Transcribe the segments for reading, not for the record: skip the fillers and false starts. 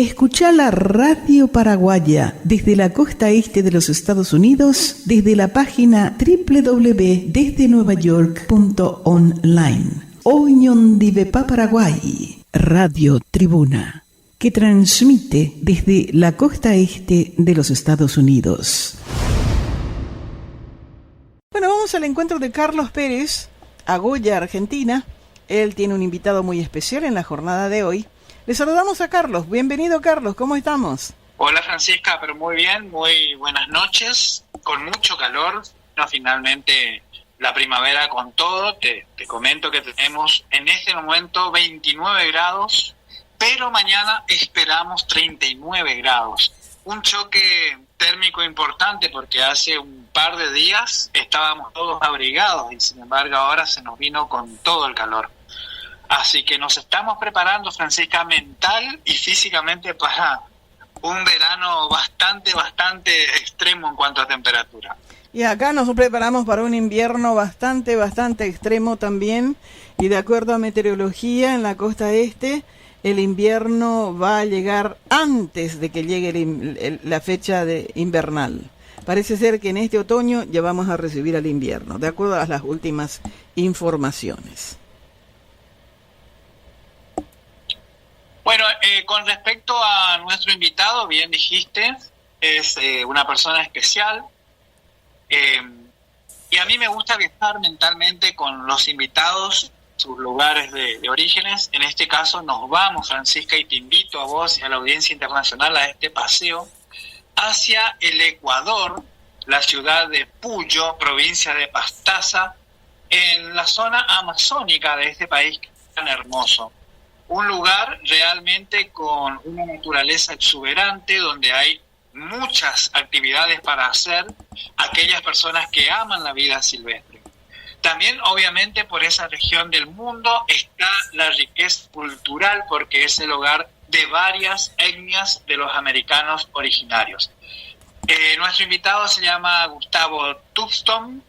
Escucha la Radio Paraguaya desde la costa este de los Estados Unidos, desde la página www.desdenuevayork.online. Oñondivepa Paraguay, Radio Tribuna, que transmite desde la costa este de los Estados Unidos. Bueno, vamos al encuentro de Carlos Pérez, a Goya, Argentina. Él tiene un invitado muy especial en la jornada de hoy. Le saludamos a Carlos. Bienvenido, Carlos. ¿Cómo estamos? Hola, Francisca, pero muy bien, muy buenas noches, con mucho calor. No, finalmente la primavera con todo. Te comento que tenemos en este momento 29 grados, pero mañana esperamos 39 grados. Un choque térmico importante porque hace un par de días estábamos todos abrigados y sin embargo ahora se nos vino con todo el calor. Así que nos estamos preparando, Francisca, mental y físicamente para un verano bastante extremo en cuanto a temperatura. Y acá nos preparamos para un invierno bastante extremo también. Y de acuerdo a meteorología, en la costa este, el invierno va a llegar antes de que llegue la fecha de invernal. Parece ser que en este otoño ya vamos a recibir al invierno, de acuerdo a las últimas informaciones. Bueno, con respecto a nuestro invitado, bien dijiste, es una persona especial. Y a mí me gusta viajar mentalmente con los invitados, sus lugares de orígenes. En este caso nos vamos, Francisca, y te invito a vos y a la audiencia internacional a este paseo hacia el Ecuador, la ciudad de Puyo, provincia de Pastaza, en la zona amazónica de este país tan hermoso. Un lugar realmente con una naturaleza exuberante, donde hay muchas actividades para hacer aquellas personas que aman la vida silvestre. También, obviamente, por esa región del mundo está la riqueza cultural, porque es el hogar de varias etnias de los americanos originarios. Nuestro invitado se llama Gustavo Tufton.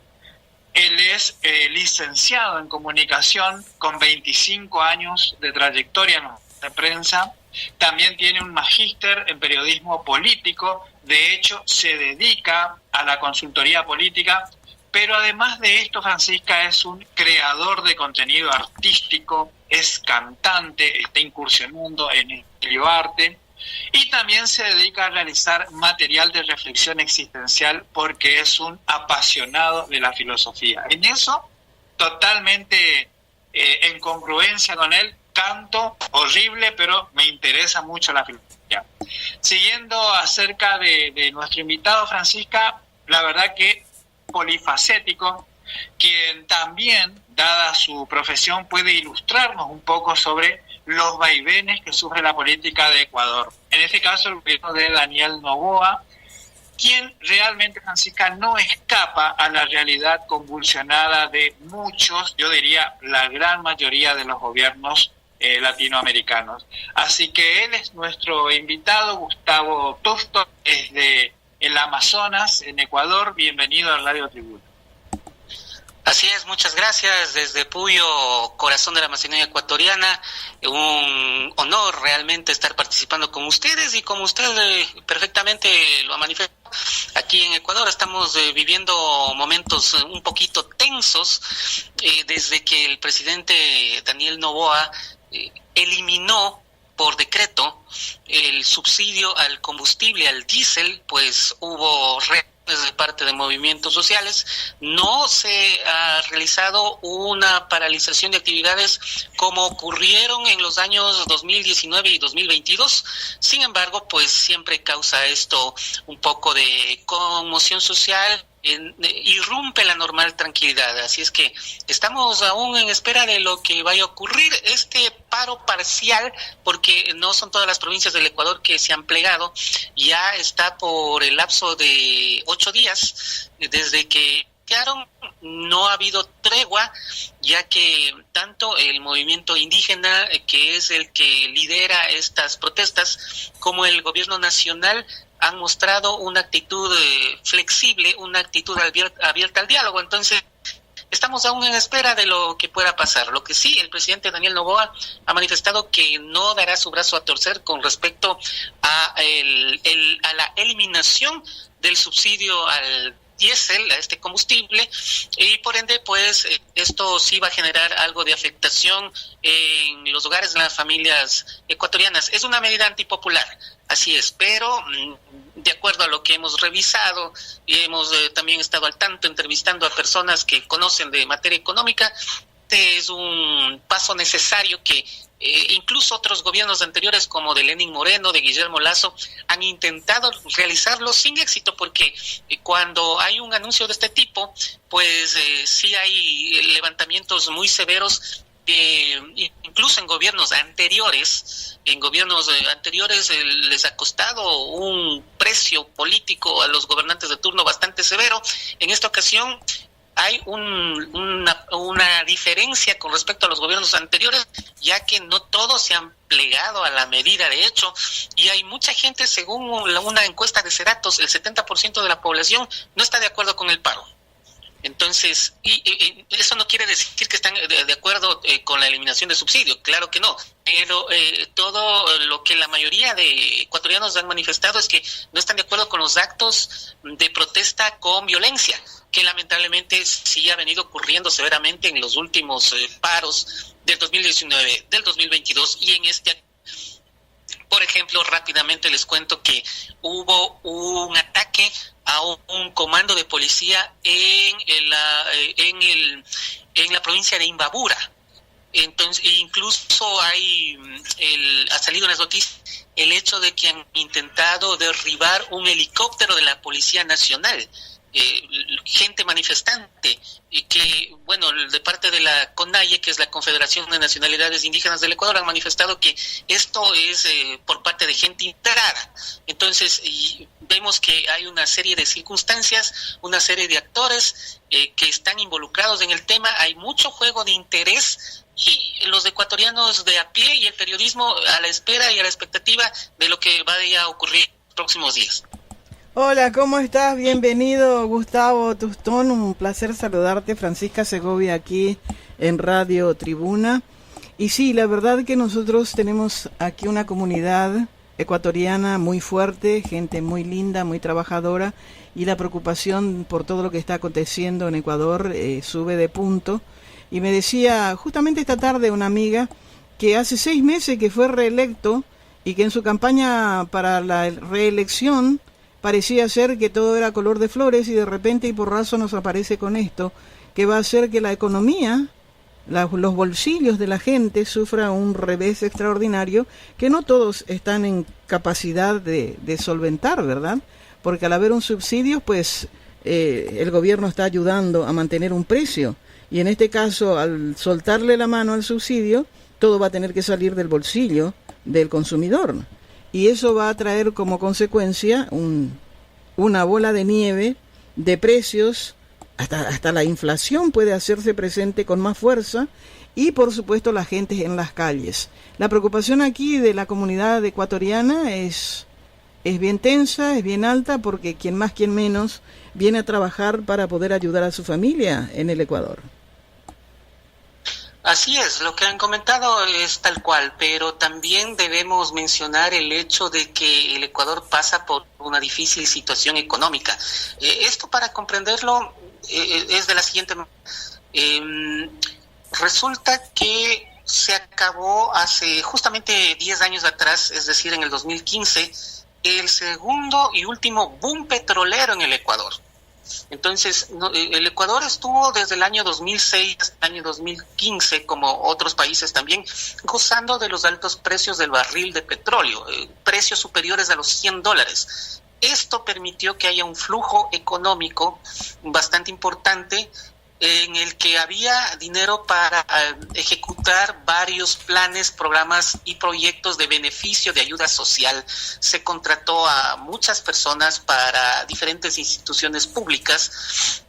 Él es licenciado en comunicación con 25 años de trayectoria en la prensa. También tiene un magíster en periodismo político. De hecho, se dedica a la consultoría política. Pero además de esto, Francisca es un creador de contenido artístico, es cantante, está incursionando en el arte. Y también se dedica a realizar material de reflexión existencial porque es un apasionado de la filosofía. En eso, totalmente en congruencia con él, canto horrible, pero me interesa mucho la filosofía. Siguiendo acerca de nuestro invitado, Francisca, la verdad que polifacético, quien también, dada su profesión, puede ilustrarnos un poco sobre los vaivenes que sufre la política de Ecuador. En este caso, el gobierno de Daniel Noboa, quien realmente, Francisca, no escapa a la realidad convulsionada de muchos, yo diría la gran mayoría de los gobiernos latinoamericanos. Así que él es nuestro invitado, Gustavo Tufton, desde el Amazonas, en Ecuador. Bienvenido a Radio Tribuna. Así es, muchas gracias. Desde Puyo, corazón de la Amazonía ecuatoriana, un honor realmente estar participando con ustedes, y como usted perfectamente lo ha manifestado, aquí en Ecuador estamos viviendo momentos un poquito tensos desde que el presidente Daniel Noboa eliminó por decreto el subsidio al combustible, al diésel. Pues hubo de parte de movimientos sociales, no se ha realizado una paralización de actividades como ocurrieron en los años 2019 y 2022. Sin embargo, pues siempre causa esto un poco de conmoción social, irrumpe la normal tranquilidad. Así es que estamos aún en espera de lo que vaya a ocurrir. Este paro parcial, porque no son todas las provincias del Ecuador que se han plegado, ya está por el lapso de 8 días desde que no ha habido tregua, ya que tanto el movimiento indígena, que es el que lidera estas protestas, como el gobierno nacional han mostrado una actitud flexible, una actitud abierta al diálogo. Entonces, estamos aún en espera de lo que pueda pasar. Lo que sí, el presidente Daniel Noboa ha manifestado que no dará su brazo a torcer con respecto a la eliminación del subsidio al diésel, a este combustible, y por ende pues esto sí va a generar algo de afectación en los hogares de las familias ecuatorianas. Es una medida antipopular, así es, pero de acuerdo a lo que hemos revisado y hemos también estado al tanto entrevistando a personas que conocen de materia económica, este es un paso necesario que incluso otros gobiernos anteriores como de Lenín Moreno, de Guillermo Lasso, han intentado realizarlo sin éxito, porque cuando hay un anuncio de este tipo, pues sí hay levantamientos muy severos. Incluso en gobiernos anteriores les ha costado un precio político a los gobernantes de turno bastante severo. En esta ocasión hay una diferencia con respecto a los gobiernos anteriores, ya que no todos se han plegado a la medida de hecho, y hay mucha gente, según una encuesta de Ceratos, el 70% de la población no está de acuerdo con el paro. Entonces, y eso no quiere decir que están de acuerdo con la eliminación de subsidio, claro que no, pero todo lo que la mayoría de ecuatorianos han manifestado es que no están de acuerdo con los actos de protesta con violencia, que lamentablemente sí ha venido ocurriendo severamente en los últimos paros del 2019, del 2022 y en este. Por ejemplo, rápidamente les cuento que hubo un ataque a un comando de policía en la provincia de Imbabura. Entonces, incluso ha salido en las noticias el hecho de que han intentado derribar un helicóptero de la Policía Nacional. Gente manifestante que, bueno, de parte de la CONAIE, que es la Confederación de Nacionalidades Indígenas del Ecuador, han manifestado que esto es por parte de gente integrada. Entonces, vemos que hay una serie de circunstancias, una serie de actores que están involucrados en el tema. Hay mucho juego de interés y los ecuatorianos de a pie y el periodismo a la espera y a la expectativa de lo que vaya a ocurrir en los próximos días. Hola, ¿cómo estás? Bienvenido, Gustavo Tustón. Un placer saludarte. Francisca Segovia aquí en Radio Tribuna. Y sí, la verdad que nosotros tenemos aquí una comunidad ecuatoriana muy fuerte, gente muy linda, muy trabajadora, y la preocupación por todo lo que está aconteciendo en Ecuador sube de punto. Y me decía justamente esta tarde una amiga que hace 6 meses que fue reelecto y que en su campaña para la reelección parecía ser que todo era color de flores, y de repente y porrazo nos aparece con esto, que va a hacer que la economía, los bolsillos de la gente sufra un revés extraordinario que no todos están en capacidad de solventar, ¿verdad? Porque al haber un subsidio, pues el gobierno está ayudando a mantener un precio, y en este caso, al soltarle la mano al subsidio, todo va a tener que salir del bolsillo del consumidor. Y eso va a traer como consecuencia una bola de nieve de precios, hasta la inflación puede hacerse presente con más fuerza, y por supuesto la gente en las calles. La preocupación aquí de la comunidad ecuatoriana es bien tensa, es bien alta, porque quien más, quien menos viene a trabajar para poder ayudar a su familia en el Ecuador. Así es, lo que han comentado es tal cual, pero también debemos mencionar el hecho de que el Ecuador pasa por una difícil situación económica. Esto, para comprenderlo, es de la siguiente manera. Resulta que se acabó hace justamente 10 años atrás, es decir, en el 2015, el segundo y último boom petrolero en el Ecuador. Entonces, el Ecuador estuvo desde el año 2006 hasta el año 2015, como otros países también, gozando de los altos precios del barril de petróleo, precios superiores a los $100. Esto permitió que haya un flujo económico bastante importante, en el que había dinero para ejecutar varios planes, programas y proyectos de beneficio, de ayuda social. Se contrató a muchas personas para diferentes instituciones públicas,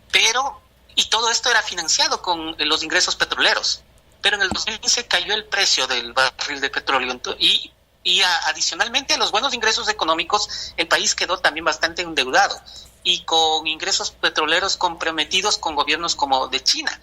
y todo esto era financiado con los ingresos petroleros. Pero en el 2015 cayó el precio del barril de petróleo y adicionalmente a los buenos ingresos económicos, el país quedó también bastante endeudado. y con ingresos petroleros comprometidos con gobiernos como de China.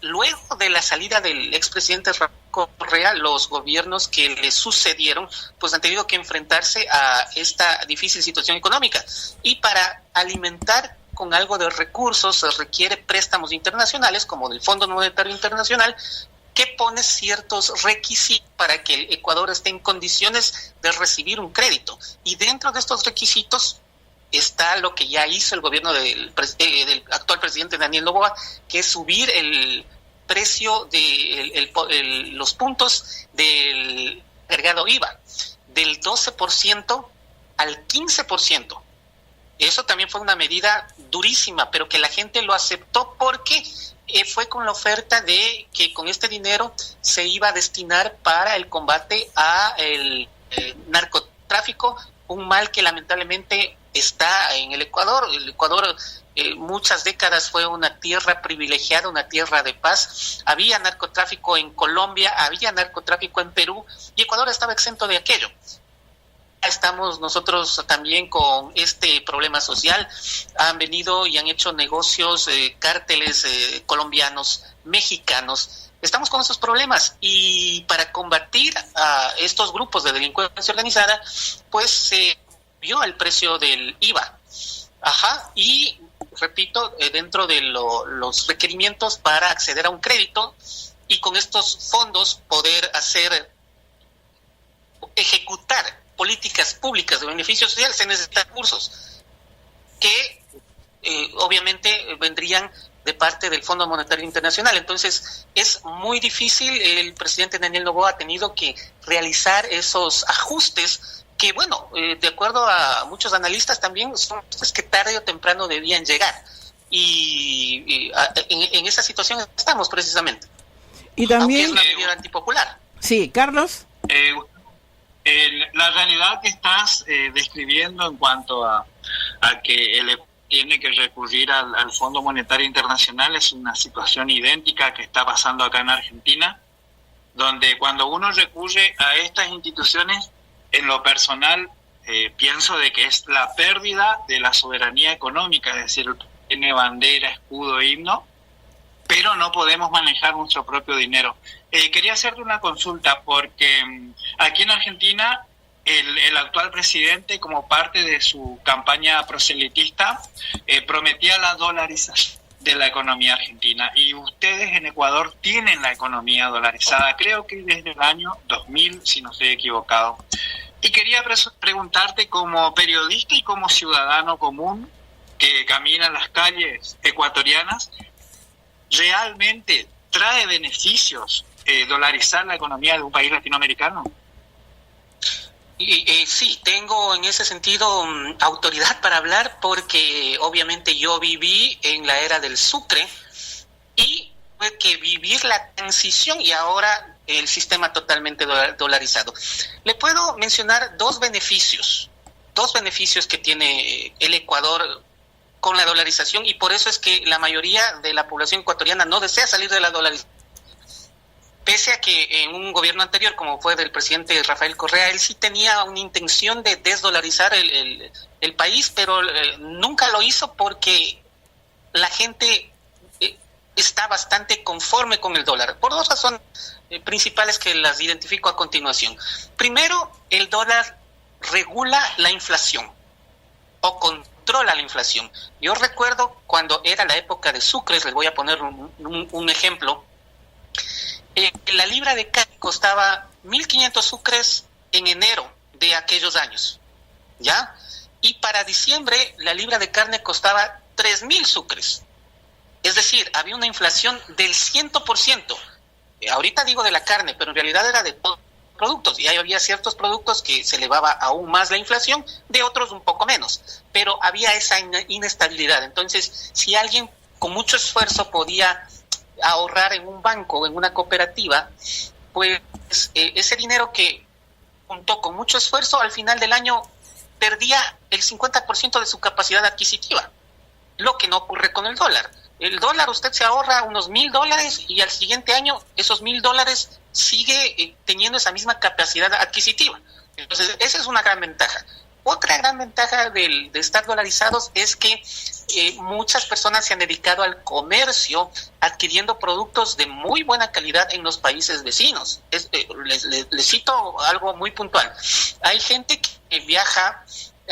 Luego de la salida del expresidente Rafael Correa, los gobiernos que le sucedieron pues han tenido que enfrentarse a esta difícil situación económica, y para alimentar con algo de recursos se requiere préstamos internacionales como del Fondo Monetario Internacional, que pone ciertos requisitos para que el Ecuador esté en condiciones de recibir un crédito, y dentro de estos requisitos está lo que ya hizo el gobierno del actual presidente Daniel Noboa, que es subir el precio de los puntos del agregado IVA del 12% al 15%. Eso también fue una medida durísima, pero que la gente lo aceptó porque fue con la oferta de que con este dinero se iba a destinar para el combate a el narcotráfico, un mal que lamentablemente está en el Ecuador. El Ecuador muchas décadas fue una tierra privilegiada, una tierra de paz. Había narcotráfico en Colombia, había narcotráfico en Perú, y Ecuador estaba exento de aquello. Estamos nosotros también con este problema social. Han venido y han hecho negocios, cárteles colombianos, mexicanos. Estamos con esos problemas, y para combatir a estos grupos de delincuencia organizada, pues se vio el precio del IVA. Y repito, dentro de los requerimientos para acceder a un crédito y con estos fondos poder ejecutar políticas públicas de beneficio social, se necesitan recursos que obviamente vendrían de parte del Fondo Monetario Internacional. Entonces es muy difícil. El presidente Daniel Noboa ha tenido que realizar esos ajustes que, bueno, de acuerdo a muchos analistas también son ajustes que tarde o temprano debían llegar, y en esa situación estamos precisamente. Y también aunque es una medida antipopular. Sí, Carlos. La realidad que estás describiendo en cuanto a que el tiene que recurrir al Fondo Monetario Internacional es una situación idéntica que está pasando acá en Argentina, donde cuando uno recurre a estas instituciones, en lo personal pienso de que es la pérdida de la soberanía económica, es decir, tiene bandera, escudo, himno, pero no podemos manejar nuestro propio dinero. Quería hacerte una consulta, porque aquí en Argentina el actual presidente, como parte de su campaña proselitista, prometía la dolarización de la economía argentina, y ustedes en Ecuador tienen la economía dolarizada, creo que desde el año 2000, si no estoy equivocado. Y quería preguntarte, como periodista y como ciudadano común que camina en las calles ecuatorianas, ¿realmente trae beneficios dolarizar la economía de un país latinoamericano? Sí, tengo en ese sentido autoridad para hablar, porque obviamente yo viví en la era del sucre y tuve que vivir la transición, y ahora el sistema totalmente dolarizado. Le puedo mencionar dos beneficios que tiene el Ecuador con la dolarización, y por eso es que la mayoría de la población ecuatoriana no desea salir de la dolarización. Pese a que en un gobierno anterior, como fue del presidente Rafael Correa, él sí tenía una intención de desdolarizar el país, pero nunca lo hizo porque la gente está bastante conforme con el dólar, por dos razones principales que las identifico a continuación. Primero, el dólar regula la inflación o controla la inflación. Yo recuerdo cuando era la época de sucres, les voy a poner un ejemplo. La libra de carne costaba 1.500 sucres en enero de aquellos años, ¿ya? Y para diciembre la libra de carne costaba 3.000 sucres. Es decir, había una inflación del 100%. Ahorita digo de la carne, pero en realidad era de todos los productos. Y había ciertos productos que se elevaba aún más la inflación, de otros un poco menos. Pero había esa inestabilidad. Entonces, si alguien con mucho esfuerzo podía ahorrar en un banco o en una cooperativa, pues ese dinero que juntó con mucho esfuerzo, al final del año perdía el 50% de su capacidad adquisitiva, lo que no ocurre con el dólar. El dólar, usted se ahorra unos $1,000 y al siguiente año esos $1,000 sigue teniendo esa misma capacidad adquisitiva. Entonces, esa es una gran ventaja. otra gran ventaja de estar dolarizados es que muchas personas se han dedicado al comercio adquiriendo productos de muy buena calidad en los países vecinos. Les cito algo muy puntual. Hay gente que viaja,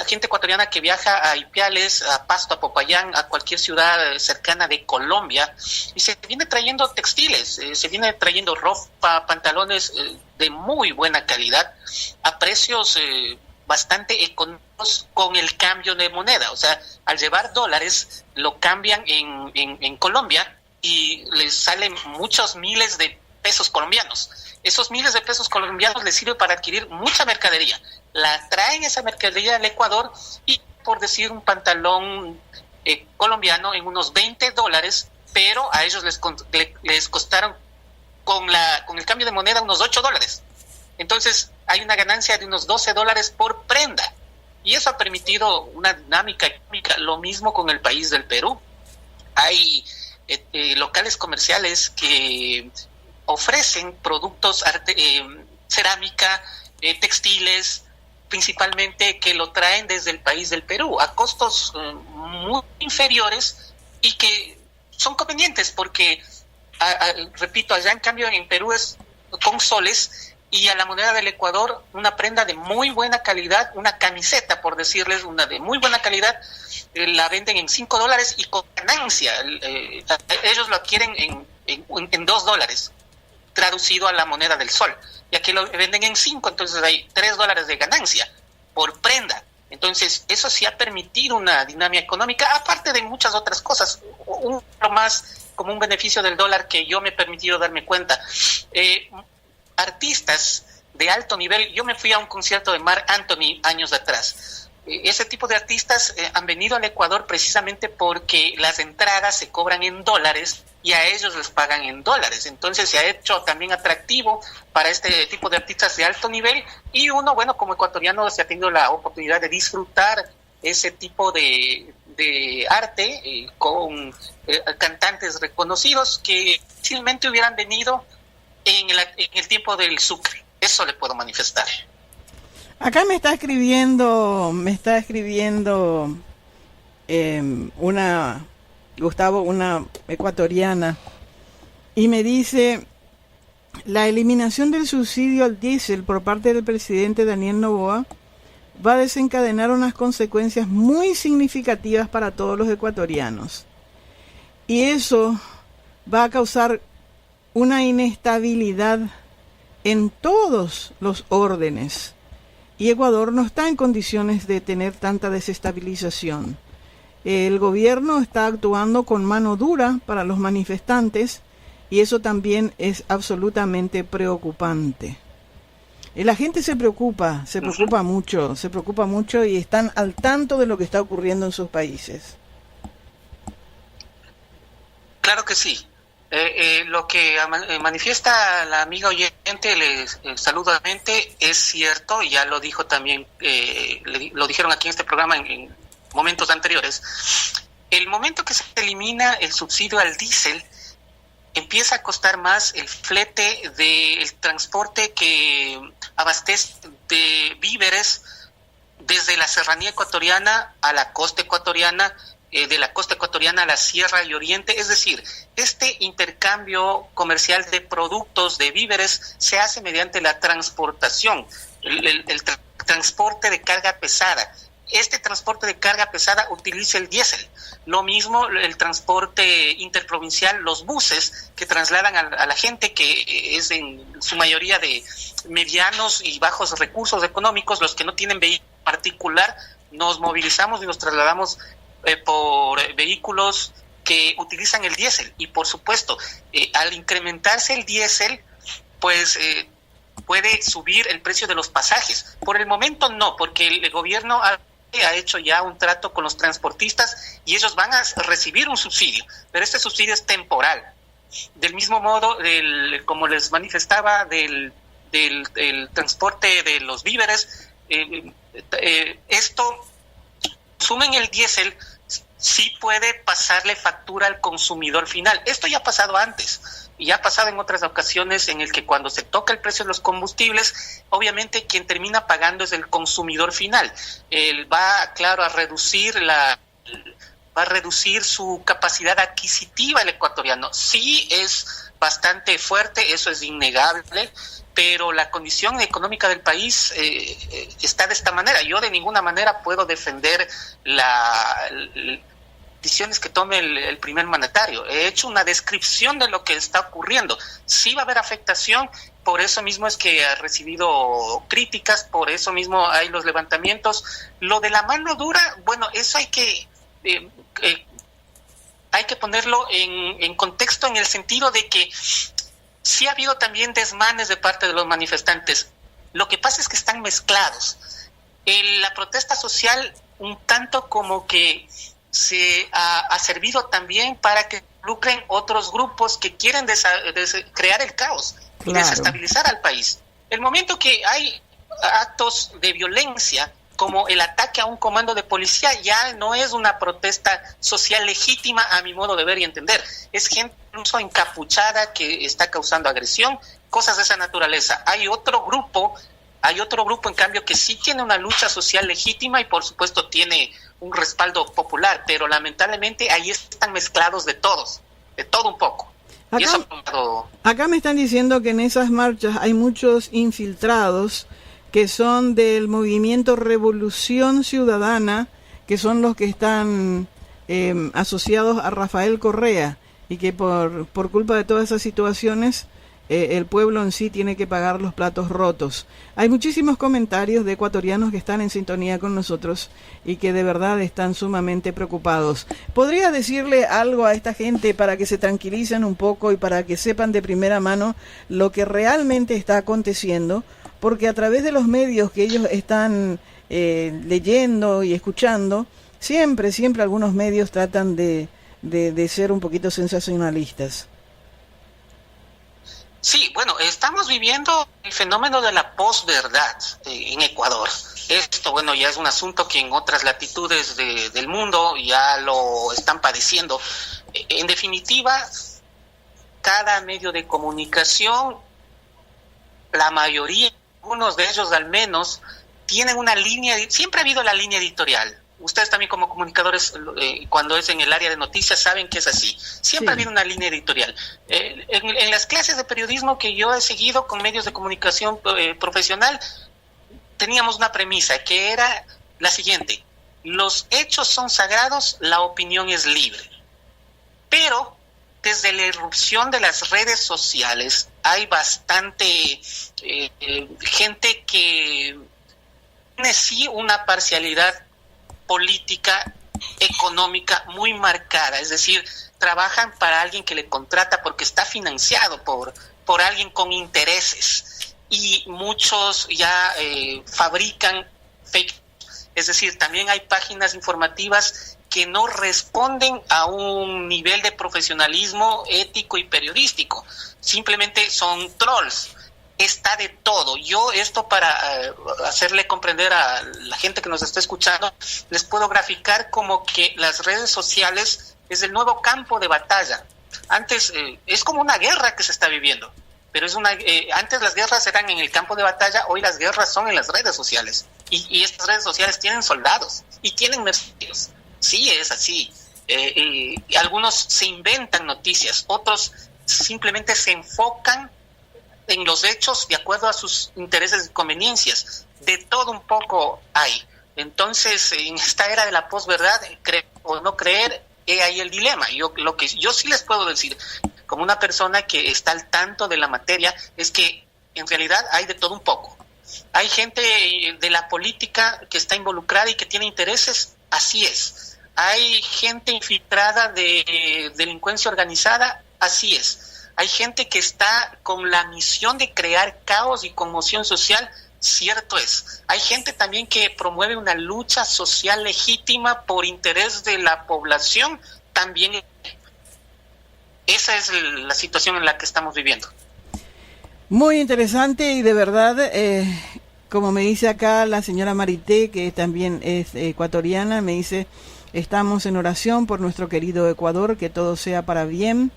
gente ecuatoriana que viaja a Ipiales, a Pasto, a Popayán, a cualquier ciudad cercana de Colombia, y se viene trayendo textiles, se viene trayendo ropa, pantalones de muy buena calidad, a precios bastante económicos con el cambio de moneda. O sea, al llevar dólares, lo cambian en Colombia y les salen muchos miles de pesos colombianos. Esos miles de pesos colombianos les sirven para adquirir mucha mercadería. La traen esa mercadería al Ecuador y, por decir, un pantalón colombiano en unos $20, pero a ellos les costaron con el cambio de moneda unos $8. Entonces hay una ganancia de unos $12 por prenda, y eso ha permitido una dinámica económica. Lo mismo con el país del Perú. Hay locales comerciales que ofrecen productos, cerámica, textiles, principalmente, que lo traen desde el país del Perú a costos muy inferiores y que son convenientes porque, repito, allá en cambio en Perú es con soles, y a la moneda del Ecuador una prenda de muy buena calidad, una camiseta, por decirles, una de muy buena calidad, la venden en $5 y con ganancia. Ellos lo adquieren en $2, traducido a la moneda del sol, y aquí lo venden en 5, entonces hay $3 de ganancia por prenda. Entonces eso sí ha permitido una dinámica económica, aparte de muchas otras cosas. Lo más como un beneficio del dólar que yo me he permitido darme cuenta, artistas de alto nivel. Yo me fui a un concierto de Marc Anthony años atrás. Ese tipo de artistas han venido al Ecuador precisamente porque las entradas se cobran en dólares y a ellos les pagan en dólares. Entonces se ha hecho también atractivo para este tipo de artistas de alto nivel, y uno, bueno, como ecuatoriano, se ha tenido la oportunidad de disfrutar ese tipo de arte con cantantes reconocidos que fácilmente hubieran venido en el tiempo del Sucre. Eso le puedo manifestar. Acá me está escribiendo una ecuatoriana, y me dice: la eliminación del subsidio al diésel por parte del presidente Daniel Noboa va a desencadenar unas consecuencias muy significativas para todos los ecuatorianos, y eso va a causar una inestabilidad en todos los órdenes, y Ecuador no está en condiciones de tener tanta desestabilización. El gobierno está actuando con mano dura para los manifestantes, y eso también es absolutamente preocupante. La gente se preocupa mucho, y están al tanto de lo que está ocurriendo en sus países. Claro que sí. Lo que manifiesta la amiga oyente, saludamente, es cierto, y ya lo dijo también, lo dijeron aquí en este programa en momentos anteriores. El momento que se elimina el subsidio al diésel, empieza a costar más el flete del transporte que abastece de víveres desde la serranía ecuatoriana a la costa ecuatoriana, de la costa ecuatoriana a la Sierra y Oriente. Es decir, este intercambio comercial de productos, de víveres, se hace mediante la transportación, el transporte de carga pesada. Este transporte de carga pesada utiliza el diésel. Lo mismo el transporte interprovincial, los buses que trasladan a la gente, que es en su mayoría de medianos y bajos recursos económicos, los que no tienen vehículo particular, nos movilizamos y nos trasladamos por vehículos que utilizan el diésel. Y por supuesto, al incrementarse el diésel, pues puede subir el precio de los pasajes. Por el momento no, porque el gobierno ha hecho ya un trato con los transportistas y ellos van a recibir un subsidio, pero este subsidio es temporal. Del mismo modo, como les manifestaba, del transporte de los víveres, esto, sumen el diésel, sí puede pasarle factura al consumidor final. Esto ya ha pasado antes. y ha pasado en otras ocasiones en el que cuando se toca el precio de los combustibles, obviamente quien termina pagando es el consumidor final. Él va, claro, a reducir su capacidad adquisitiva el ecuatoriano. Sí es bastante fuerte, eso es innegable, pero la condición económica del país está de esta manera. Yo de ninguna manera puedo defender las decisiones que tome el primer mandatario. He hecho una descripción de lo que está ocurriendo. Sí va a haber afectación, por eso mismo es que ha recibido críticas, por eso mismo hay los levantamientos. Lo de la mano dura, bueno, eso hay que ponerlo en contexto, en el sentido de que sí ha habido también desmanes de parte de los manifestantes. Lo que pasa es que están mezclados. La protesta social un tanto como que se ha servido también para que lucren otros grupos que quieren crear el caos y desestabilizar al país. El momento que hay actos de violencia, como el ataque a un comando de policía, ya no es una protesta social legítima a mi modo de ver y entender. Es gente incluso encapuchada que está causando agresión, cosas de esa naturaleza. Hay otro grupo en cambio que sí tiene una lucha social legítima y por supuesto tiene un respaldo popular, pero lamentablemente ahí están mezclados de todo un poco. Acá me están diciendo que en esas marchas hay muchos infiltrados que son del movimiento Revolución Ciudadana, que son los que están asociados a Rafael Correa, y que por culpa de todas esas situaciones el pueblo en sí tiene que pagar los platos rotos. Hay muchísimos comentarios de ecuatorianos que están en sintonía con nosotros y que de verdad están sumamente preocupados. ¿Podría decirle algo a esta gente para que se tranquilicen un poco y para que sepan de primera mano lo que realmente está aconteciendo? Porque a través de los medios que ellos están leyendo y escuchando, siempre algunos medios tratan de ser un poquito sensacionalistas. Sí, bueno, estamos viviendo el fenómeno de la posverdad en Ecuador. Esto, bueno, ya es un asunto que en otras latitudes del mundo ya lo están padeciendo. En definitiva, cada medio de comunicación, la mayoría, algunos de ellos al menos, tienen una línea, siempre ha habido la línea editorial. Ustedes también como comunicadores, cuando es en el área de noticias, saben que es así. Siempre ha habido una línea editorial. En las clases de periodismo que yo he seguido con medios de comunicación profesional, teníamos una premisa que era la siguiente: los hechos son sagrados, la opinión es libre. Pero desde la irrupción de las redes sociales hay bastante gente que tiene sí una parcialidad política, económica muy marcada, es decir, trabajan para alguien que le contrata porque está financiado por alguien con intereses, y muchos ya fabrican fake, es decir, también hay páginas informativas que no responden a un nivel de profesionalismo ético y periodístico, simplemente son trolls. Está de todo. Yo esto para hacerle comprender a la gente que nos está escuchando, les puedo graficar como que las redes sociales es el nuevo campo de batalla. Antes es como una guerra que se está viviendo, pero antes las guerras eran en el campo de batalla, hoy las guerras son en las redes sociales, y estas redes sociales tienen soldados y tienen mercenarios. Sí, es así. Y algunos se inventan noticias, otros simplemente se enfocan en los hechos de acuerdo a sus intereses y conveniencias. De todo un poco hay. Entonces, en esta era de la posverdad, creer o no creer, ahí el dilema. Lo que yo sí les puedo decir, como una persona que está al tanto de la materia, es que en realidad hay de todo un poco. Hay gente de la política que está involucrada y que tiene intereses, así es. Hay gente infiltrada de delincuencia organizada, así es. Hay gente que está con la misión de crear caos y conmoción social, cierto es. Hay gente también que promueve una lucha social legítima por interés de la población, también. Esa es la situación en la que estamos viviendo. Muy interesante y de verdad, como me dice acá la señora Marité, que también es ecuatoriana, me dice: estamos en oración por nuestro querido Ecuador, que todo sea para bien.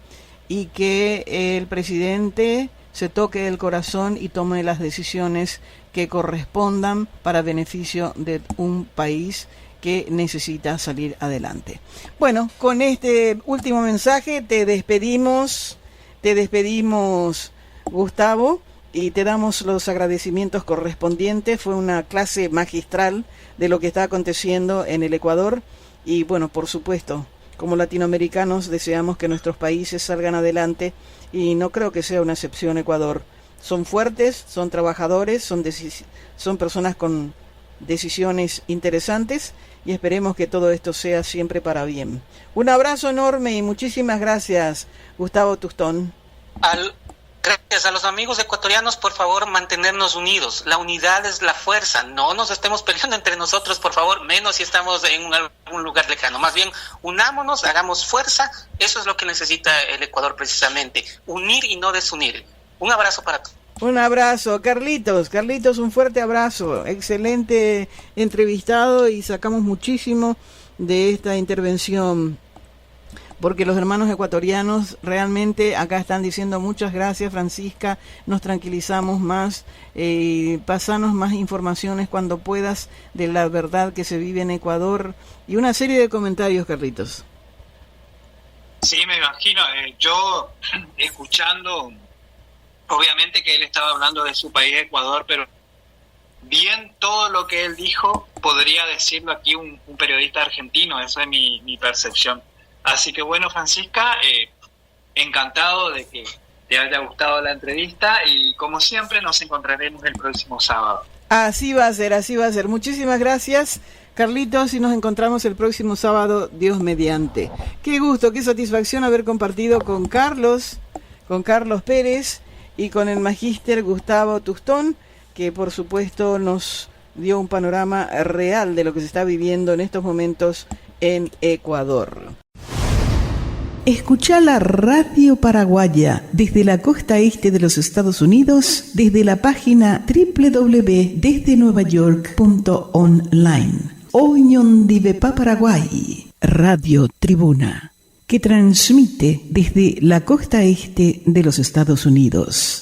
y que el presidente se toque el corazón y tome las decisiones que correspondan para beneficio de un país que necesita salir adelante. Bueno, con este último mensaje te despedimos, Gustavo, y te damos los agradecimientos correspondientes. Fue una clase magistral de lo que está aconteciendo en el Ecuador y bueno, por supuesto, como latinoamericanos deseamos que nuestros países salgan adelante y no creo que sea una excepción Ecuador. Son fuertes, son trabajadores, son personas con decisiones interesantes y esperemos que todo esto sea siempre para bien. Un abrazo enorme y muchísimas gracias, Gustavo Tustón. Gracias a los amigos ecuatorianos, por favor, mantenernos unidos. La unidad es la fuerza. No nos estemos peleando entre nosotros, por favor, menos si estamos en algún lugar lejano. Más bien, unámonos, hagamos fuerza. Eso es lo que necesita el Ecuador precisamente. Unir y no desunir. Un abrazo para todos. Un abrazo, Carlitos, un fuerte abrazo. Excelente entrevistado y sacamos muchísimo de esta intervención, porque los hermanos ecuatorianos realmente acá están diciendo muchas gracias, Francisca, nos tranquilizamos más, pasanos más informaciones cuando puedas de la verdad que se vive en Ecuador, y una serie de comentarios, Carlitos. Sí, me imagino, yo escuchando, obviamente que él estaba hablando de su país, Ecuador, pero bien todo lo que él dijo podría decirlo aquí un periodista argentino, esa es mi percepción. Así que bueno, Francisca, encantado de que te haya gustado la entrevista y como siempre nos encontraremos el próximo sábado. Así va a ser. Muchísimas gracias, Carlitos, y nos encontramos el próximo sábado, Dios mediante. Qué gusto, qué satisfacción haber compartido con Carlos Pérez y con el magíster Gustavo Tustón, que por supuesto nos dio un panorama real de lo que se está viviendo en estos momentos en Ecuador. Escucha la Radio Paraguaya desde la costa este de los Estados Unidos, desde la página www.desdenuevayork.online. Oñondivepa Paraguay, Radio Tribuna, que transmite desde la costa este de los Estados Unidos.